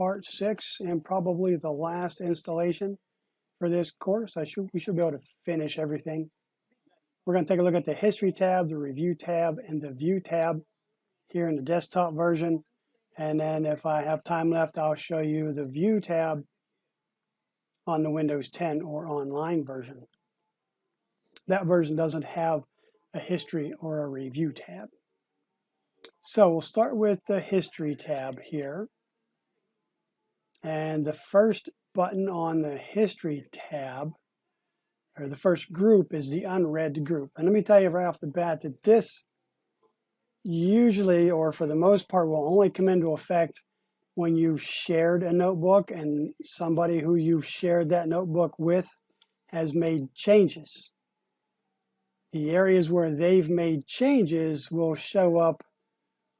part 6 and probably the last installation for this course. We should be able to finish everything. We're going to take a look at the History tab, the Review tab, and the View tab here in the desktop version. And then if I have time left, I'll show you the View tab on the Windows 10 or online version. That version doesn't have a History or a Review tab. So we'll start with the History tab here. And the first button on the History tab, or the first group, is the unread group. And let me tell you right off the bat that this usually, or for the most part, will only come into effect when you've shared a notebook and somebody who you've shared that notebook with has made changes. The areas where they've made changes will show up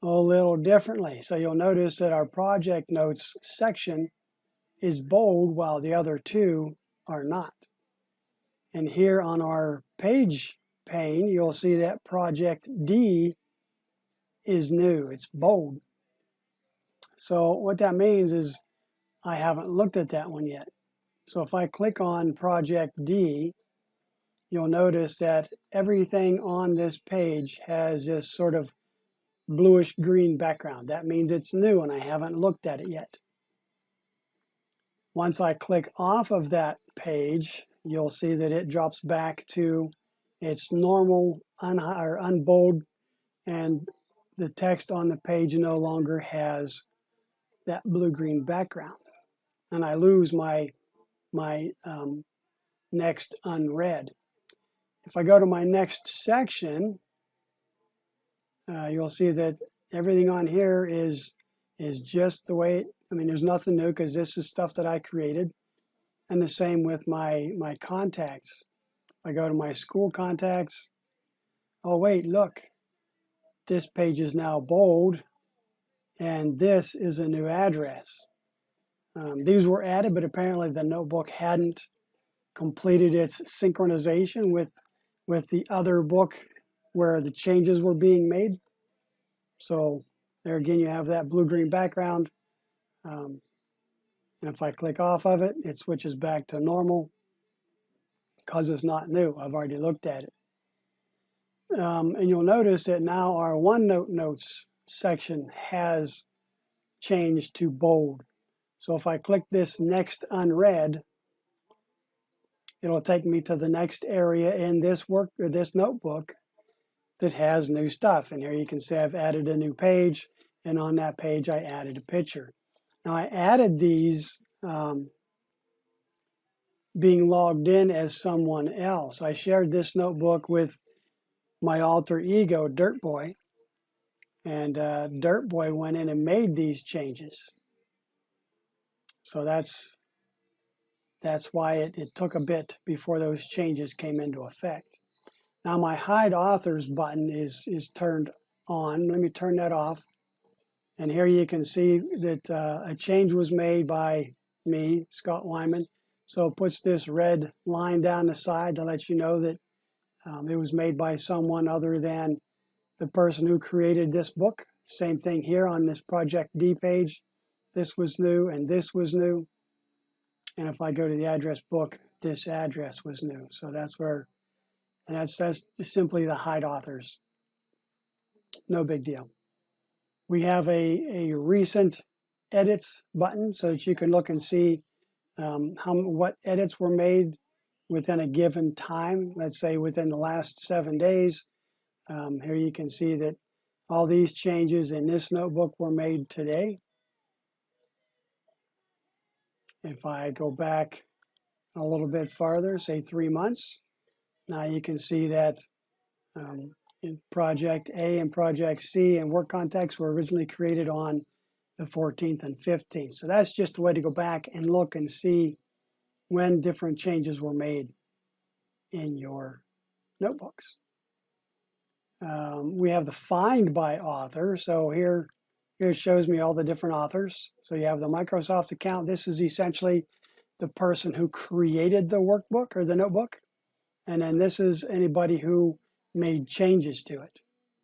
a little differently. So you'll notice that our project notes section is bold while the other two are not. And here on our page pane, you'll see that project D is new. It's bold. So what that means is I haven't looked at that one yet. So if I click on project D, you'll notice that everything on this page has this sort of bluish green background. That means it's new and I haven't looked at it yet. Once I click off of that page, you'll see that it drops back to its normal unbold, and the text on the page no longer has that blue-green background. And I lose my next unread. If I go to my next section, you'll see that everything on here is just the way there's nothing new because this is stuff that I created. And the same with my contacts. If I go to my school contacts, oh wait, look, this page is now bold and this is a new address. These were added, but apparently the notebook hadn't completed its synchronization with the other book where the changes were being made. So there again, you have that blue-green background. And if I click off of it, it switches back to normal because it's not new. I've already looked at it. And you'll notice that now our OneNote notes section has changed to bold. So if I click this next unread, it'll take me to the next area in this this notebook that has new stuff. And here you can see I've added a new page, and on that page I added a picture. Now I added these being logged in as someone else. I shared this notebook with my alter ego, Dirt Boy, and Dirt Boy went in and made these changes. So that's why it took a bit before those changes came into effect. Now my Hide Authors button is turned on. Let me turn that off. And here you can see that a change was made by me, Scott Wyman. So it puts this red line down the side to let you know that it was made by someone other than the person who created this book. Same thing here on this Project D page. This was new and this was new. And if I go to the address book, this address was new. So that's where, and that's simply the Hide Authors. No big deal. We have a recent edits button so that you can look and see what edits were made within a given time. Let's say within the last 7 days. Here you can see that all these changes in this notebook were made today. If I go back a little bit farther, say 3 months, now you can see that Project A and Project C and work contacts were originally created on the 14th and 15th. So that's just a way to go back and look and see when different changes were made in your notebooks. We have the Find by Author. So here it shows me all the different authors. So you have the Microsoft account. This is essentially the person who created the workbook or the notebook. And then this is anybody who made changes to it.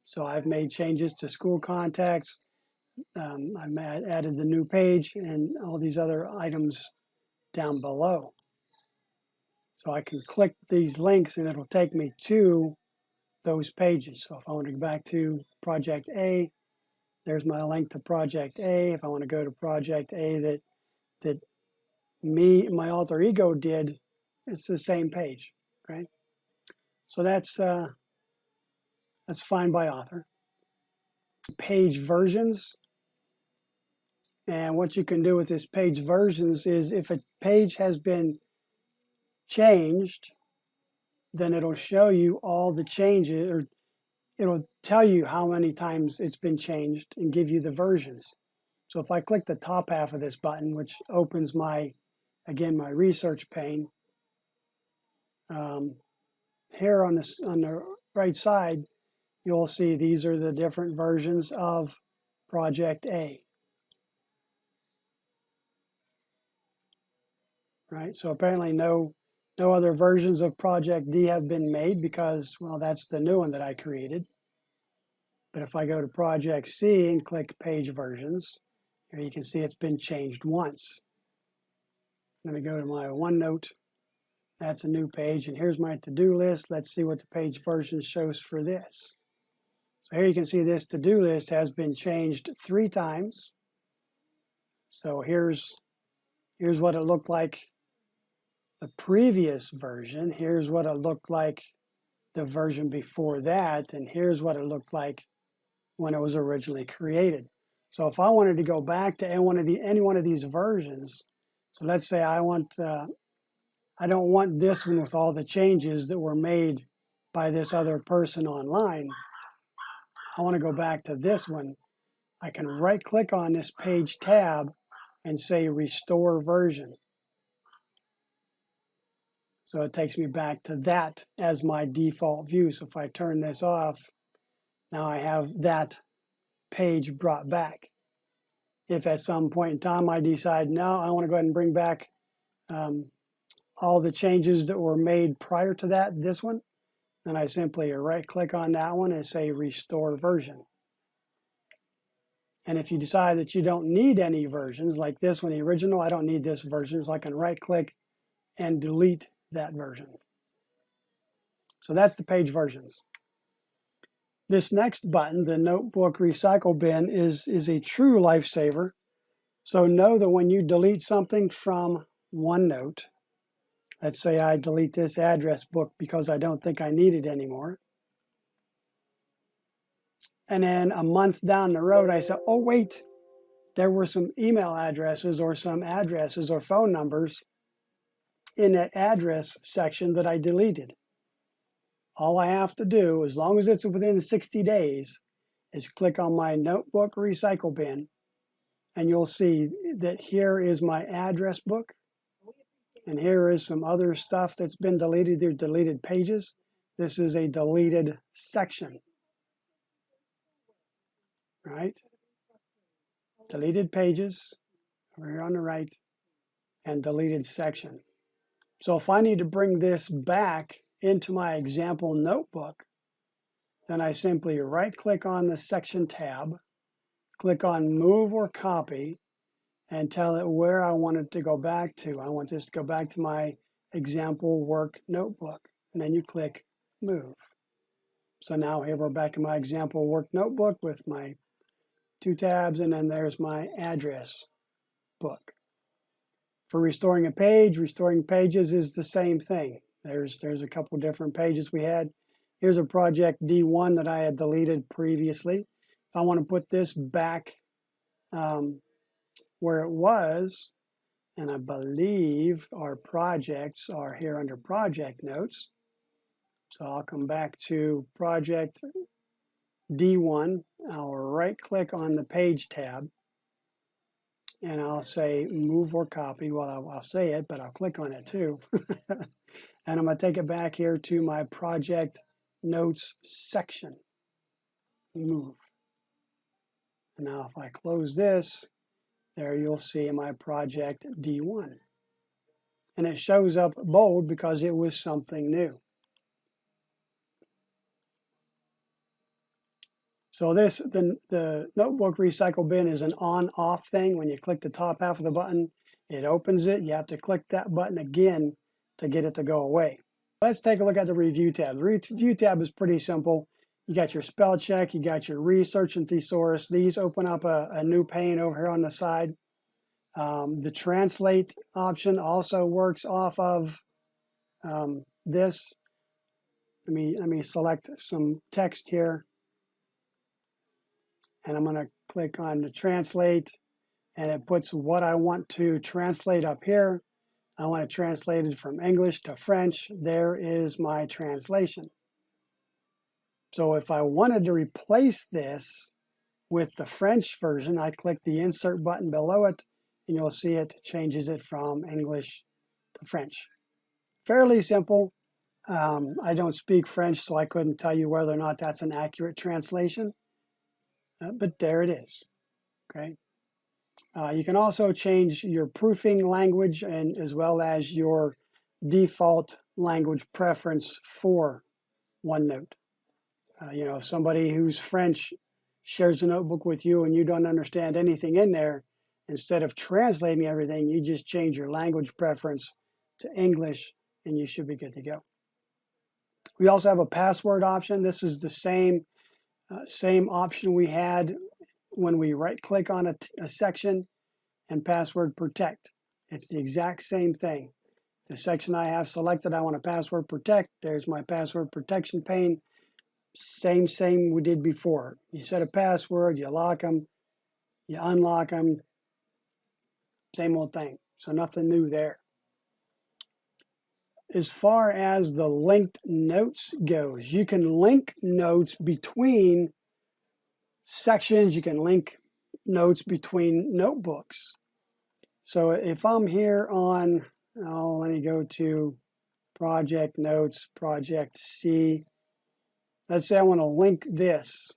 So I've made changes to school contacts. I added the new page and all these other items down below. So I can click these links and it'll take me to those pages. So if I want to go back to Project A, there's my link to Project A. If I want to go to Project A that my alter ego did, it's the same page, right? So that's find by author. Page versions. And what you can do with this page versions is if a page has been changed, then it'll show you all the changes, or it'll tell you how many times it's been changed and give you the versions. So if I click the top half of this button, which opens my research pane, here on the right side, you'll see these are the different versions of Project A. Right, so apparently no other versions of Project D have been made because, well, that's the new one that I created. But if I go to Project C and click Page Versions, here you can see it's been changed once. Let me go to my OneNote. That's a new page, and here's my to-do list. Let's see what the page version shows for this. So here you can see this to-do list has been changed 3 times. So here's what it looked like the previous version. Here's what it looked like the version before that, and here's what it looked like when it was originally created. So if I wanted to go back to any one of these versions, so let's say I don't want this one with all the changes that were made by this other person online. I want to go back to this one. I can right click on this page tab and say restore version. So it takes me back to that as my default view. So if I turn this off, now I have that page brought back. If at some point in time I decide, no, I want to go ahead and bring back all the changes that were made prior to that, this one, then I simply right click on that one and say restore version. And if you decide that you don't need any versions, like this one, the original, I don't need this version, so I can right click and delete that version. So that's the page versions. This next button, the Notebook Recycle Bin, is a true lifesaver. So know that when you delete something from OneNote, let's say I delete this address book because I don't think I need it anymore. And then a month down the road, I say, oh, wait, there were some email addresses or some addresses or phone numbers in that address section that I deleted. All I have to do, as long as it's within 60 days, is click on my Notebook Recycle Bin, and you'll see that here is my address book, and here is some other stuff that's been deleted. They're deleted pages. This is a deleted section, right? Deleted pages, over here on the right, and deleted section. So if I need to bring this back into my example notebook, then I simply right-click on the section tab, click on Move or Copy, and tell it where I want it to go back to. I want this to go back to my example work notebook, and then you click Move. So now here we're back in my example work notebook with my 2 tabs, and then there's my address book. For restoring a page, restoring pages is the same thing. There's a couple different pages we had. Here's a project D1 that I had deleted previously. If I want to put this back where it was, and I believe our projects are here under project notes. So I'll come back to project D1. I'll right click on the page tab, and I'll say move or copy. Well, I'll say it, but I'll click on it too. And I'm going to take it back here to my project notes section. Move. And now if I close this, there you'll see my project D1. And it shows up bold because it was something new. So the notebook recycle bin is an on-off thing. When you click the top half of the button, it opens it. You have to click that button again to get it to go away. Let's take a look at the review tab. The review tab is pretty simple. You got your spell check, you got your research and thesaurus. These open up a new pane over here on the side. The translate option also works off of this. Let me select some text here, and I'm going to click on the translate, and it puts what I want to translate up here. I want to translate it from English to French. There is my translation. So if I wanted to replace this with the French version, I click the insert button below it, and you'll see it changes it from English to French. Fairly simple. I don't speak French, so I couldn't tell you whether or not that's an accurate translation, but there it is. Okay. You can also change your proofing language and as well as your default language preference for OneNote. If somebody who's French shares a notebook with you and you don't understand anything in there, instead of translating everything, you just change your language preference to English and you should be good to go. We also have a password option. This is the same option we had when we right-click on a section and password protect. It's the exact same thing. The section I have selected, I want to password protect. There's my password protection pane. Same we did before. You set a password, you lock them, you unlock them. Same old thing. So nothing new there. As far as the linked notes goes, you can link notes between sections. You can link notes between notebooks. So if I'm here on, let me go to Project Notes, Project C. Let's say I want to link this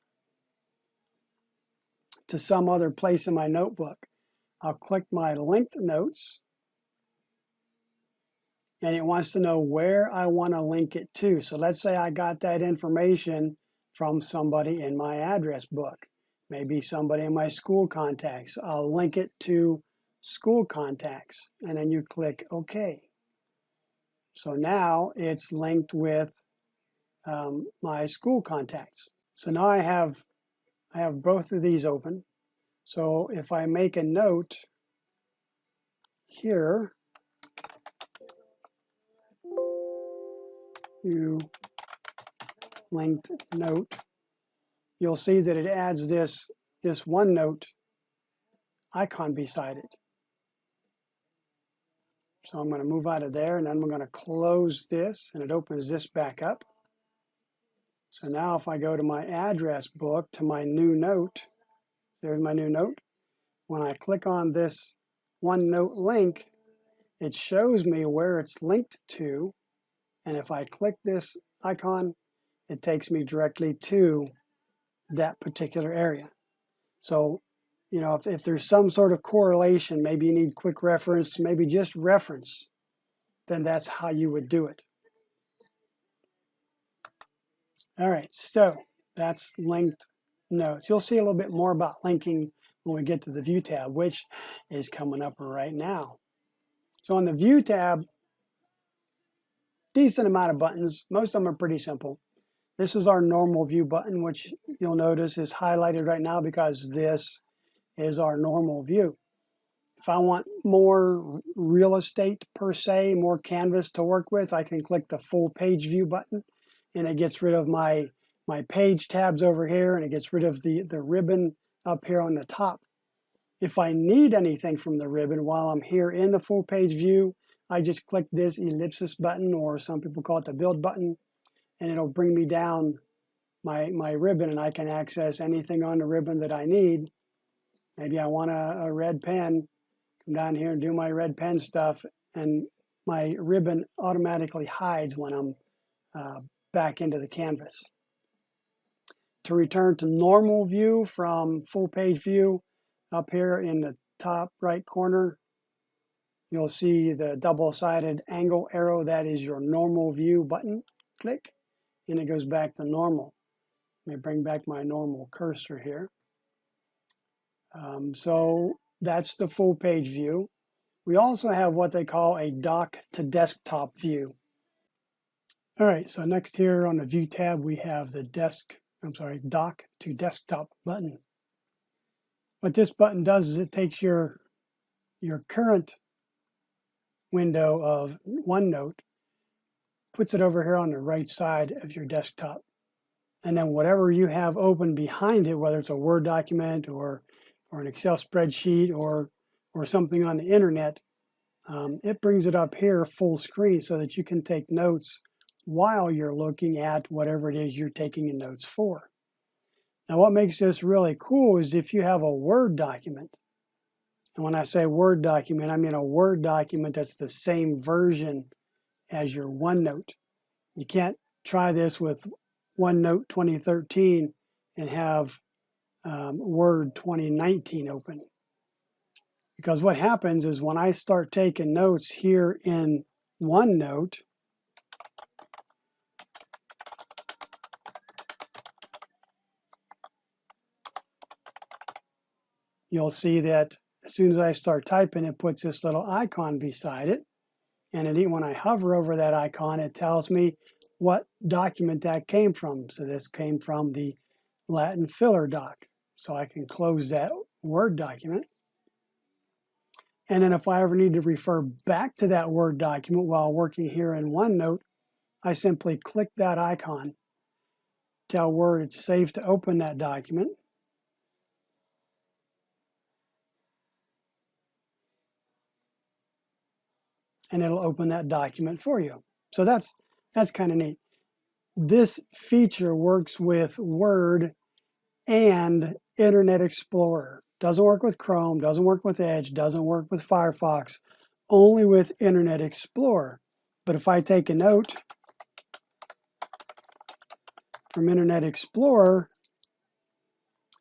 to some other place in my notebook. I'll click my linked notes, and it wants to know where I want to link it to. So let's say I got that information from somebody in my address book, maybe somebody in my school contacts. I'll link it to school contacts, and then you click OK. So now it's linked with my school contacts. So now I have both of these open. So if I make a note here, you linked note, you'll see that it adds this OneNote icon beside it. So I'm going to move out of there, and then I'm going to close this, and it opens this back up. So now if I go to my address book, to my new note, there's my new note. When I click on this OneNote link, it shows me where it's linked to. And if I click this icon, it takes me directly to that particular area. So, if there's some sort of correlation, maybe you need quick reference, maybe just reference, then that's how you would do it. All right, so that's linked notes. You'll see a little bit more about linking when we get to the View tab, which is coming up right now. So on the View tab, decent amount of buttons. Most of them are pretty simple. This is our normal view button, which you'll notice is highlighted right now because this is our normal view. If I want more real estate per se, more canvas to work with, I can click the full page view button, and it gets rid of my page tabs over here, and it gets rid of the ribbon up here on the top. If I need anything from the ribbon while I'm here in the full page view, I just click this ellipsis button, or some people call it the build button, and it'll bring me down my ribbon, and I can access anything on the ribbon that I need. Maybe I want a red pen, come down here and do my red pen stuff, and my ribbon automatically hides when I'm back into the canvas. To return to normal view from full page view, up here in the top right corner, you'll see the double-sided angle arrow. That is your normal view button. Click, and it goes back to normal. Let me bring back my normal cursor here. So that's the full page view. We also have what they call a dock to desktop view. All right, so next here on the View tab, we have the dock to desktop button. What this button does is it takes your current window of OneNote, puts it over here on the right side of your desktop. And then whatever you have open behind it, whether it's a Word document or an Excel spreadsheet or something on the internet, it brings it up here full screen so that you can take notes while you're looking at whatever it is you're taking the notes for. Now what makes this really cool is if you have a Word document, and when I say Word document, I mean a Word document that's the same version as your OneNote. You can't try this with OneNote 2013 and have Word 2019 open. Because what happens is when I start taking notes here in OneNote, you'll see that as soon as I start typing, it puts this little icon beside it. And when I hover over that icon, it tells me what document that came from. So this came from the Latin filler doc. So I can close that Word document. And then if I ever need to refer back to that Word document while working here in OneNote, I simply click that icon, tell Word it's safe to open that document. And it'll open that document for you. So that's kind of neat. This feature works with Word and Internet Explorer. Doesn't work with Chrome, doesn't work with Edge, doesn't work with Firefox, only with Internet Explorer. But if I take a note from Internet Explorer,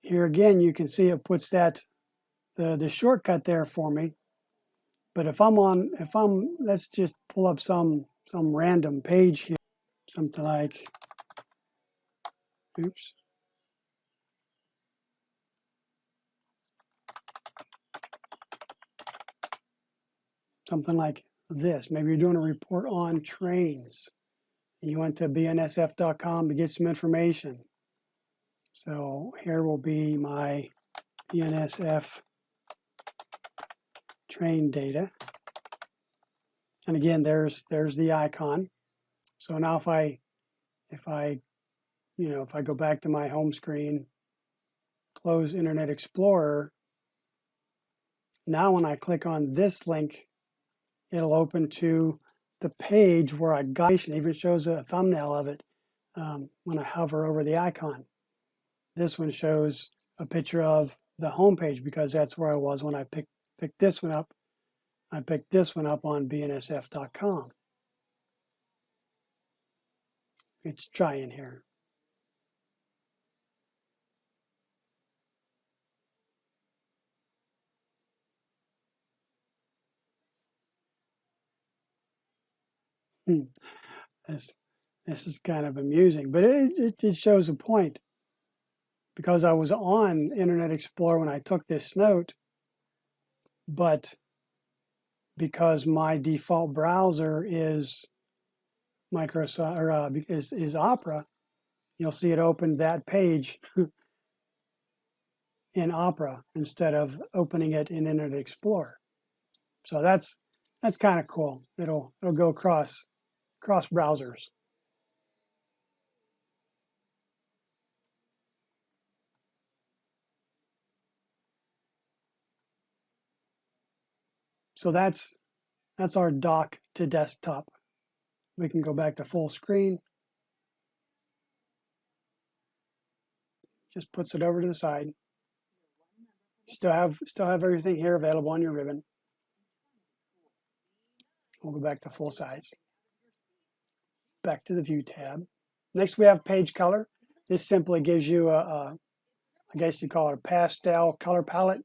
here again you can see it puts that the shortcut there for me. But let's just pull up some random page here, something like, oops. Something like this. Maybe you're doing a report on trains and you went to bnsf.com to get some information. So here will be my BNSF train data. And again, there's the icon. So now if I go back to my home screen, close Internet Explorer, now when I click on this link, it'll open to the page where I got it. It even shows a thumbnail of it when I hover over the icon. This one shows a picture of the home page because that's where I was when I picked this one up. I picked this one up on bnsf.com. Let's try in here. This is kind of amusing, but it shows a point. Because I was on Internet Explorer when I took this note, but because my default browser is Microsoft or is Opera, you'll see it opened that page in Opera instead of opening it in Internet Explorer. So that's kind of cool. It'll go across browsers. So that's our dock to desktop. We can go back to full screen. Just puts it over to the side. Still have everything here available on your ribbon. We'll go back to full size. Back to the View tab. Next we have page color. This simply gives you I guess you call it a pastel color palette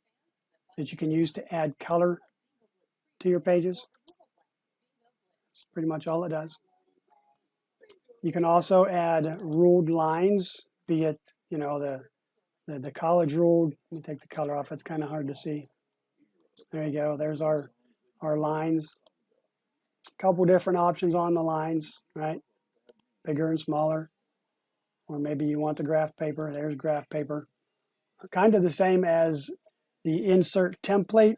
that you can use to add color to your pages. That's pretty much all it does. You can also add ruled lines be it, you know, the college ruled. Let me take the color off. It's kind of hard to see. There you go. There's our lines. A couple different options on the lines, right? Bigger and smaller. Or maybe you want the graph paper. There's graph paper. Kind of the same as the insert template.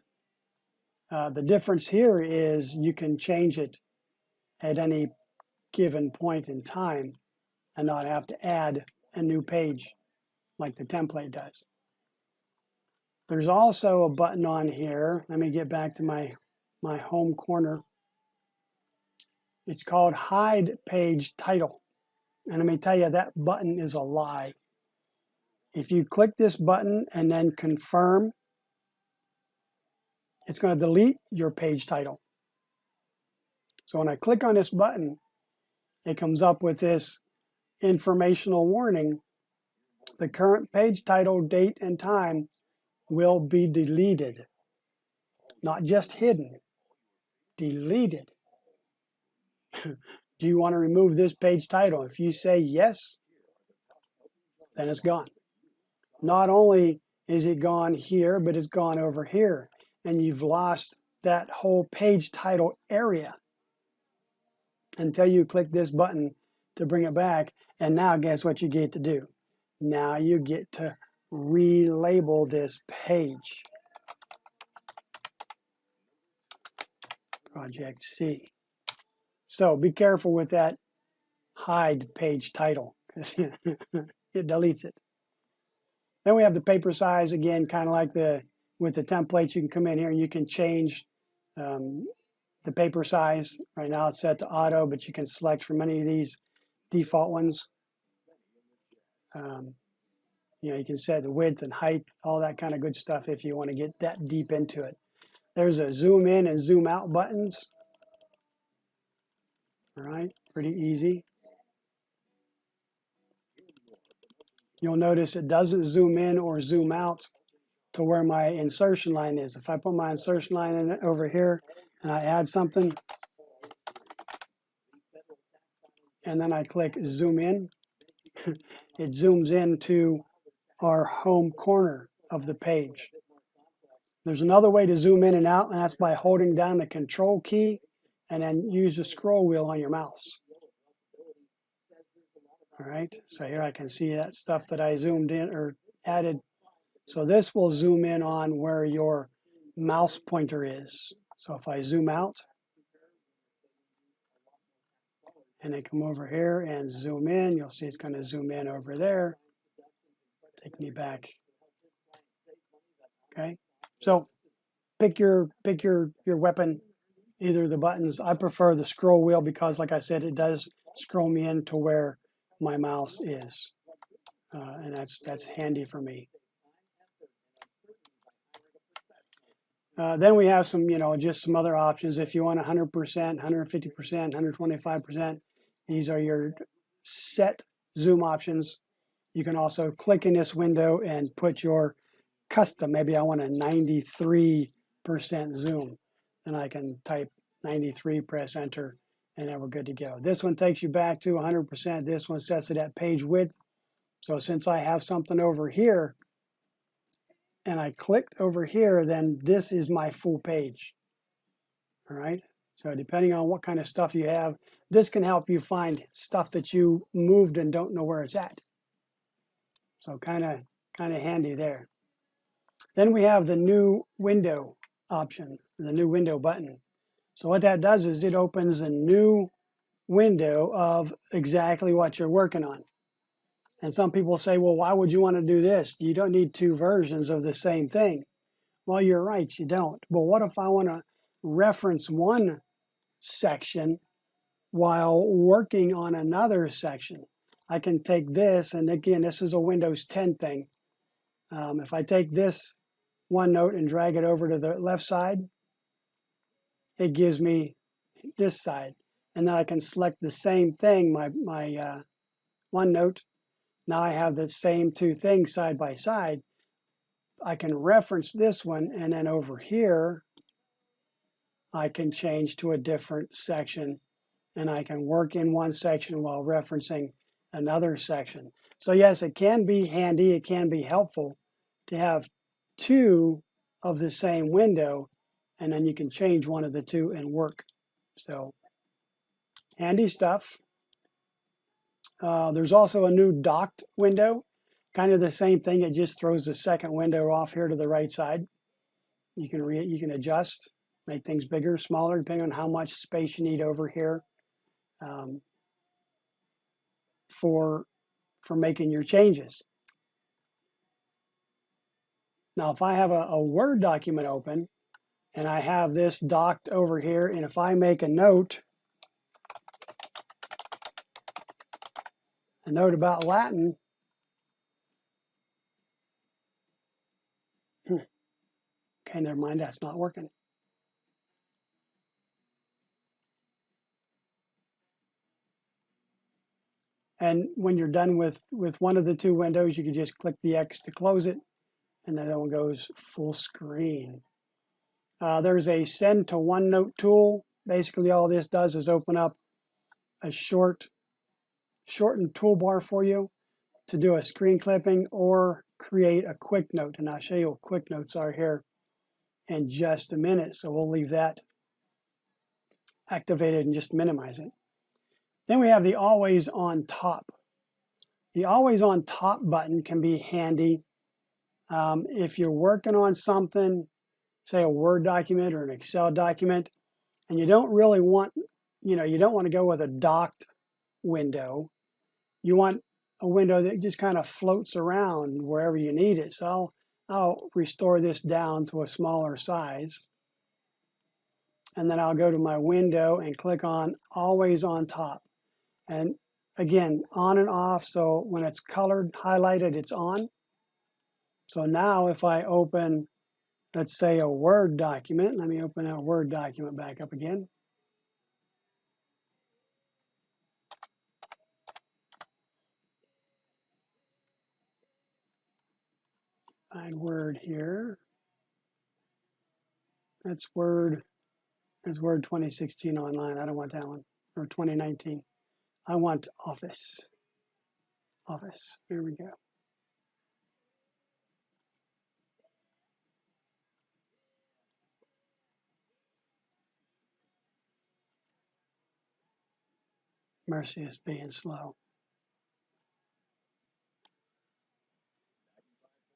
The difference here is you can change it at any given point in time and not have to add a new page like the template does. There's also a button on here. Let me get back to my home corner. It's called Hide Page Title. And let me tell you, that button is a lie. If you click this button and then confirm, it's going to delete your page title. So when I click on this button, it comes up with this informational warning. The current page title, date, and time will be deleted. Not just hidden, deleted. Do you want to remove this page title? If you say yes, then it's gone. Not only is it gone here, but it's gone over here. And you've lost that whole page title area until you click this button to bring it back. And now guess what you get to do? Now you get to relabel this page. Project C. So be careful with that hide page title because it deletes it. Then we have the paper size again, kind of like with the templates. You can come in here and you can change the paper size. Right now it's set to auto, but you can select from any of these default ones. You know, you can set the width and height, all that kind of good stuff if you want to get that deep into it. There's a zoom in and zoom out buttons. All right, pretty easy. You'll notice it doesn't zoom in or zoom out to where my insertion line is. If I put my insertion line in over here and I add something, and then I click zoom in, it zooms into our home corner of the page. There's another way to zoom in and out, and that's by holding down the control key and then use the scroll wheel on your mouse. All right, so here I can see that stuff that I zoomed in or added. So this will zoom in on where your mouse pointer is. So if I zoom out and I come over here and zoom in, you'll see it's going to zoom in over there. Take me back. Okay, so pick your weapon, either the buttons. I prefer the scroll wheel because, like I said, it does scroll me into where my mouse is, and that's handy for me. Then we have some, just some other options. If you want 100%, 150%, 125%, these are your set zoom options. You can also click in this window and put your custom. Maybe I want a 93% zoom. Then I can type 93, press enter, and then we're good to go. This one takes you back to 100%. This one sets it at page width. So since I have something over here, and I clicked over here, then this is my full page. All right. So depending on what kind of stuff you have, this can help you find stuff that you moved and don't know where it's at. So kind of handy there. Then we have the new window option, the new window button. So what that does is it opens a new window of exactly what you're working on. And some people say, well, why would you want to do this? You don't need two versions of the same thing. Well, you're right, you don't. But what if I want to reference one section while working on another section? I can take this, and again, this is a Windows 10 thing. If I take this OneNote and drag it over to the left side, it gives me this side. And then I can select the same thing, my OneNote. Now I have the same two things side by side. I can reference this one, and then over here, I can change to a different section, and I can work in one section while referencing another section. So yes, it can be handy, it can be helpful to have two of the same window, and then you can change one of the two and work. So handy stuff. There's also a new docked window, kind of the same thing. It just throws the second window off here to the right side. You can adjust, make things bigger, smaller, depending on how much space you need over here for making your changes. Now, if I have a Word document open and I have this docked over here, and if I make a note about Latin, okay, never mind, that's not working. And when you're done with one of the two windows, you can just click the X to close it, and then that one goes full screen. There's a send to OneNote tool. Basically, all this does is open up a shortened toolbar for you to do a screen clipping or create a quick note. And I'll show you what quick notes are here in just a minute. So we'll leave that activated and just minimize it. Then we have the always on top. The always on top button can be handy if you're working on something, say a Word document or an Excel document, and you don't really want, you don't want to go with a docked window. You want a window that just kind of floats around wherever you need it. So I'll restore this down to a smaller size. And then I'll go to my window and click on always on top. And again, on and off. So when it's colored, highlighted, it's on. So now if I open, let's say a Word document, let me open that Word document back up again. Find Word here. That's Word 2016 online. I don't want that one. Or 2019. I want Office. Office. Here we go. Mercy is being slow.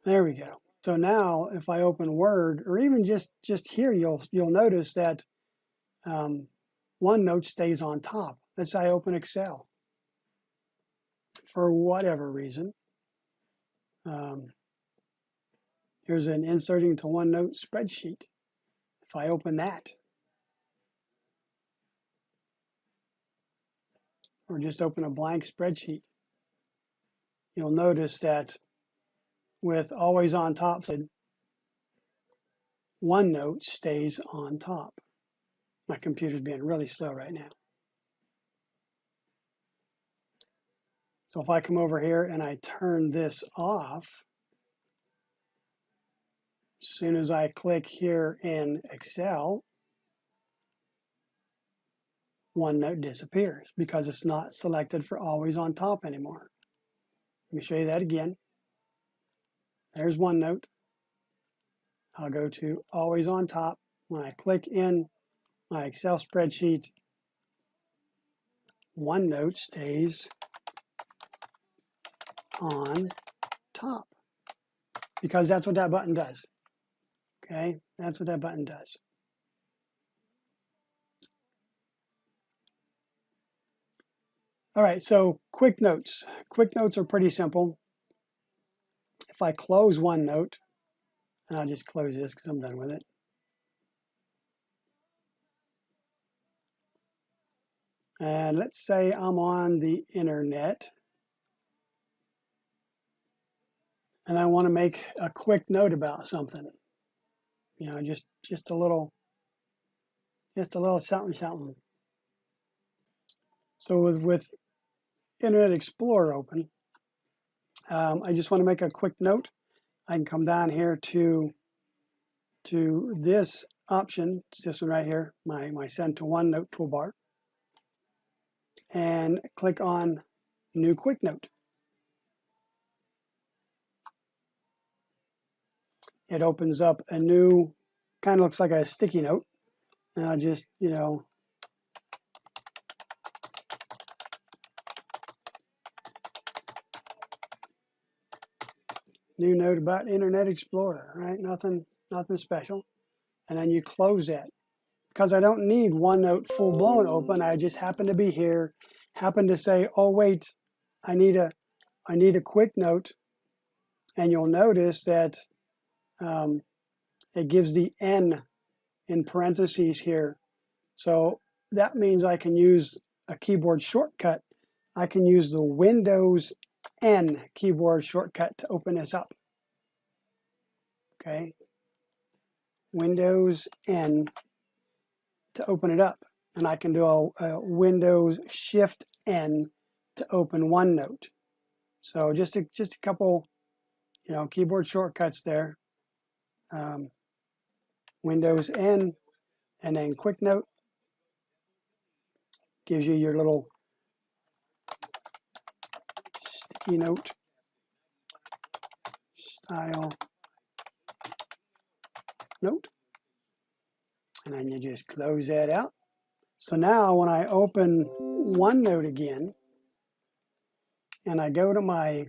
There we go. So now if I open Word, or even just here, you'll notice that OneNote stays on top. Let's say I open Excel for whatever reason. Here's an inserting to OneNote spreadsheet. If I open that, or just open a blank spreadsheet, you'll notice that with always on top, OneNote stays on top. My computer's being really slow right now. So if I come over here and I turn this off, as soon as I click here in Excel, OneNote disappears because it's not selected for always on top anymore. Let me show you that again. There's OneNote. I'll go to always on top. When I click in my Excel spreadsheet, OneNote stays on top because that's what that button does. Okay, that's what that button does. All right, so quick notes. Quick notes are pretty simple. If I close OneNote, and I'll just close this because I'm done with it. And let's say I'm on the internet and I want to make a quick note about something. Just a little something. So with Internet Explorer open, I just want to make a quick note. I can come down here to this option, it's this one right here, my Send to OneNote toolbar, and click on New Quick Note. it opens up a new, kind of looks like a sticky note. And I'll just, new note about Internet Explorer, right? Nothing special. And then you close that. Because I don't need OneNote full-blown open, I just happen to be here, happen to say, oh wait, I need a quick note, and you'll notice that it gives the N in parentheses here. So that means I can use a keyboard shortcut. I can use the Windows N keyboard shortcut to open this up. Okay, Windows N to open it up, and I can do a Windows Shift N to open OneNote. So just a couple, keyboard shortcuts there. Windows N, and then Quick Note gives you your little sticky note style note. And then you just close that out. So now when I open OneNote again, and I go to my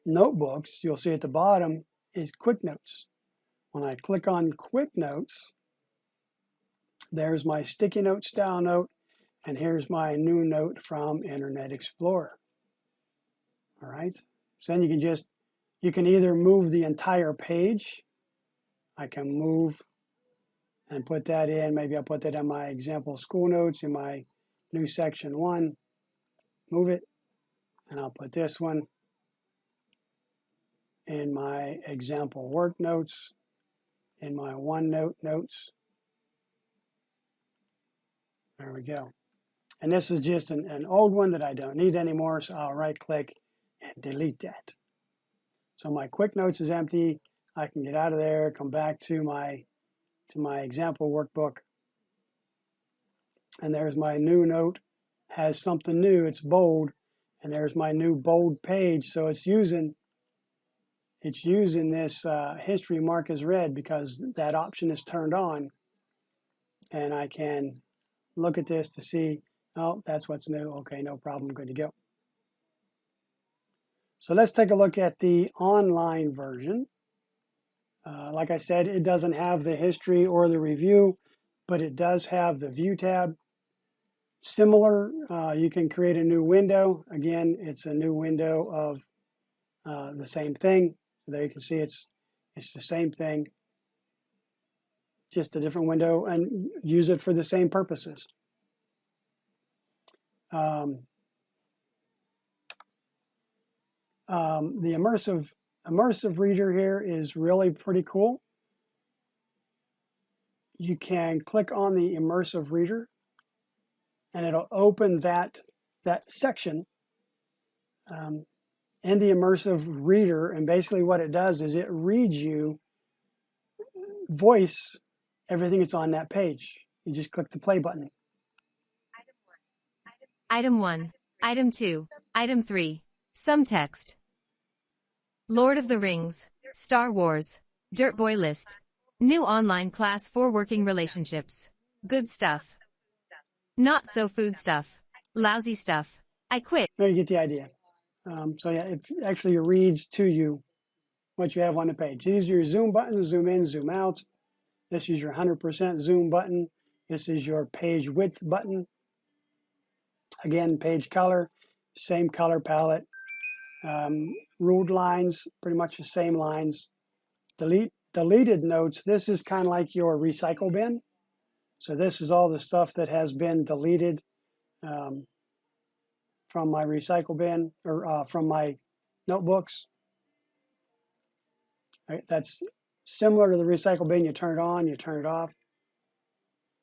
notebooks, you'll see at the bottom is Quick Notes. When I click on Quick Notes, there's my sticky note style note, and here's my new note from Internet Explorer. All right, so then you can either move the entire page. I can move and put that in. Maybe I'll put that in my example school notes in my new section 1. Move it, and I'll put this one in my example work notes, in my OneNote notes. There we go. And this is just an old one that I don't need anymore, so I'll right click and delete that. So my Quick Notes is empty. I can get out of there, come back to my example workbook. And there's my new note, has something new, it's bold, and there's my new bold page. So it's using this history mark as red because that option is turned on. And I can look at this to see, oh, that's what's new. Okay, no problem, good to go. So let's take a look at the online version. Like I said, it doesn't have the history or the review, but it does have the view tab. Similar, you can create a new window. Again, it's a new window of the same thing. So there you can see it's the same thing, just a different window, and use it for the same purposes. The immersive reader here is really pretty cool. You can click on the immersive reader, and it'll open that section in the immersive reader. And basically what it does is it reads you voice everything that's on that page. You just click the play button. Item 1, Item 2, Item 3, some text. Lord of the Rings, Star Wars, Dirt Boy list. New online class for working relationships. Good stuff. Not so food stuff. Lousy stuff. I quit. There you get the idea. So yeah, it actually reads to you what you have on the page. These are your zoom buttons, zoom in, zoom out. This is your 100% zoom button. This is your page width button. Again, page color, same color palette. Ruled lines, pretty much the same lines. Deleted notes, this is kind of like your recycle bin. So this is all the stuff that has been deleted from my recycle bin, or from my notebooks. Right, that's similar to the recycle bin. You turn it on, you turn it off.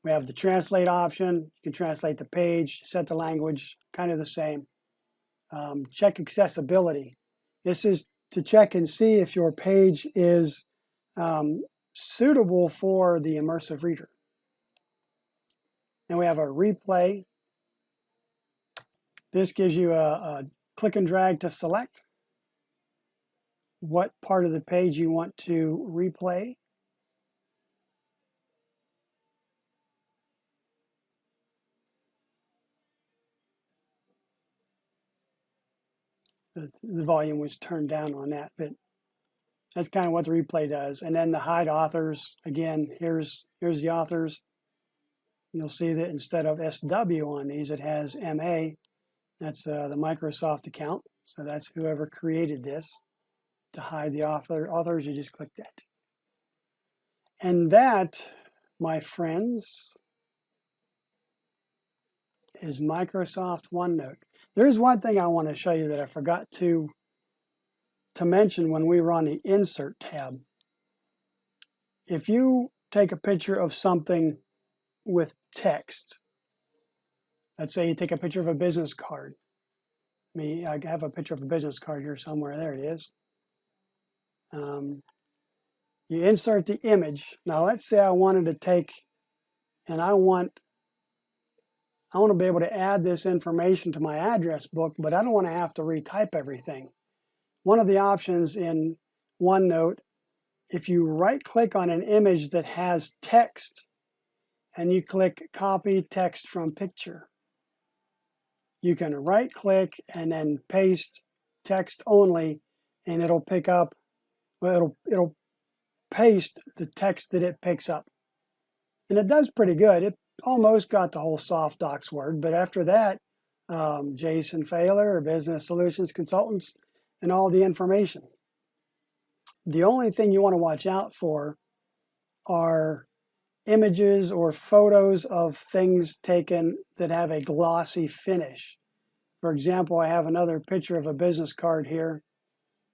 We have the translate option. You can translate the page, set the language, kind of the same. Check accessibility. This is to check and see if your page is suitable for the immersive reader. And we have a replay. This gives you a click and drag to select. what part of the page you want to replay. The volume was turned down on that, but that's kind of what the replay does. And then the hide authors, again, here's the authors. You'll see that instead of SW on these, it has MA. That's the Microsoft account. So that's whoever created this. To hide the authors, you just click that. And that, my friends, is Microsoft OneNote. There's one thing I want to show you that I forgot to mention when we were on the Insert tab. If you take a picture of something with text, let's say you take a picture of a business card. I have a picture of a business card here somewhere. There it is. You insert the image. Now let's say I wanted to take, and I want to be able to add this information to my address book, but I don't want to have to retype everything. One of the options in OneNote, if you right-click on an image that has text, and you click Copy Text from Picture, you can right-click and then paste text only, and it'll pick up, well, it'll paste the text that it picks up. And it does pretty good. It almost got the whole SoftDocs word, but after that, Jason Failer, Business Solutions Consultants, and all the information. The only thing you want to watch out for are images or photos of things taken that have a glossy finish. For example, I have another picture of a business card here.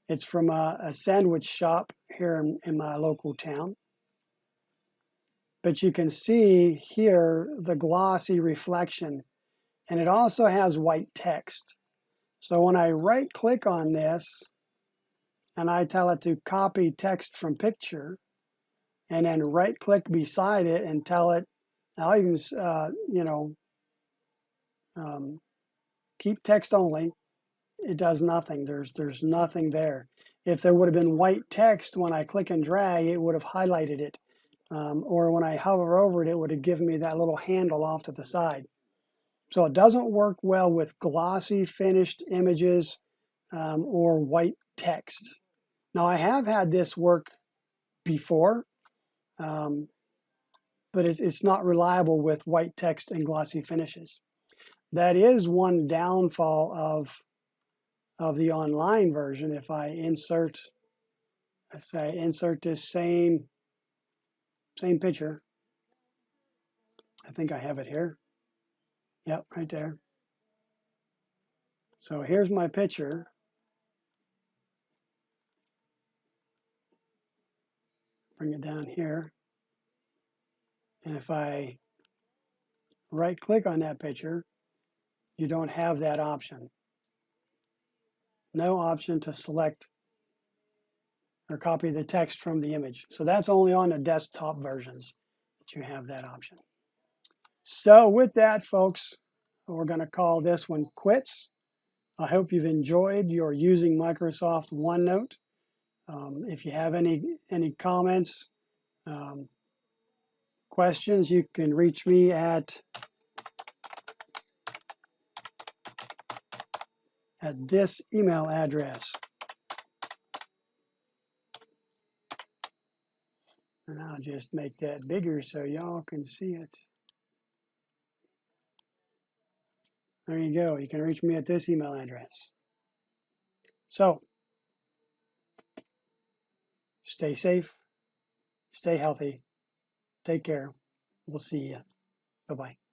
It's from a sandwich shop here in my local town. But you can see here the glossy reflection, and it also has white text. So when I right-click on this, and I tell it to copy text from picture, and then right-click beside it and tell it, I'll even, keep text only, it does nothing. There's nothing there. If there would have been white text, when I click and drag, it would have highlighted it. Or when I hover over it, it would have given me that little handle off to the side. So it doesn't work well with glossy finished images or white text. Now I have had this work before, but it's not reliable with white text and glossy finishes. That is one downfall of the online version. If I insert this same picture, I think I have it here. Yep, right there. So here's my picture. Bring it down here. And if I right-click on that picture, you don't have that option. No option to select or copy the text from the image. So that's only on the desktop versions that you have that option. So with that, folks, we're going to call this one quits. I hope you've enjoyed your using Microsoft OneNote. If you have any comments, questions, you can reach me at this email address. And I'll just make that bigger so y'all can see it. There you go. You can reach me at this email address. So, stay safe, stay healthy, take care. We'll see you. Bye-bye.